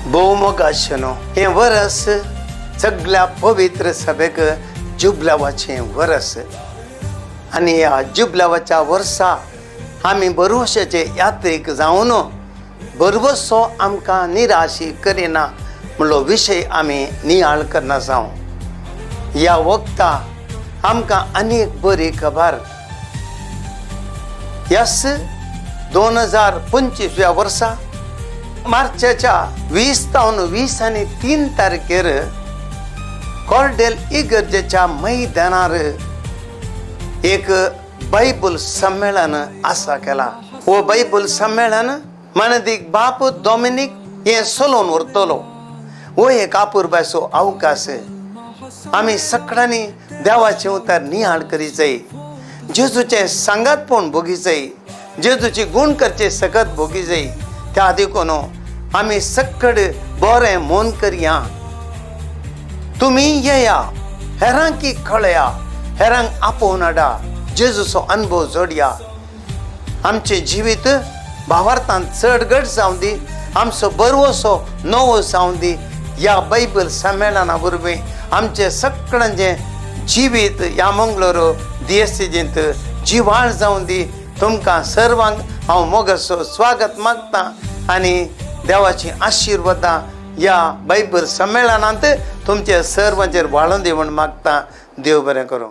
भोवमोग आशनो हे वरस सगळ्या पवित्र सभेक जुबलावाचे वरस आणि या जुबलावाच्या वर्सा आम्ही बरोवशाचे यात्रेक जावन बरोवसो आमकां निराशी करिना म्हणलो विशय आमी नियाळ करना जावं। या वक्ता आमकां अनेक बरी खबर यस 2025 वर्सा मार्चाच्या 20 आणि 3 तारखेर कॉर्डेल इगर्जेच्या मैदानार एक बायबल संमेलन आसा केला। वो बायबल संमेलन मनदीक बाप डॉमिनिक हे सोलोन व्हरतलो। वो एक आपुरबायचो अवकाश आमी सगळ्यांनी देवाचे उतार नियाळ करीचय, जेजूचे सांगातपण भोगीचय, जेजूची गुण करचे सकत भोगीचय। त्या देखून आमी सक्कड बरें मोन करया। तुम्ही येया, हेरांकी कळया, हेरांक आपोवन हाडा, जेजूचो अनुभव जोडया। आमचे जिवीत भावार्थांत चडगड जावं दी, आमचो बरवसो नवो जावं दी। या बायबल संमेलना वरवीं आमचे सगळ्यांचे जिवीत या मंगळूर दियेस्तींत जिवाळ जावं दी। तुमकां सर्वांक हांव मोगाचो स्वागत मागता आनी देवाची आशिर्वादां या बायबल संमेलनांत तुमचे सर्वांचेर वाळून दी म्हूण मागता। देव बरें करूं।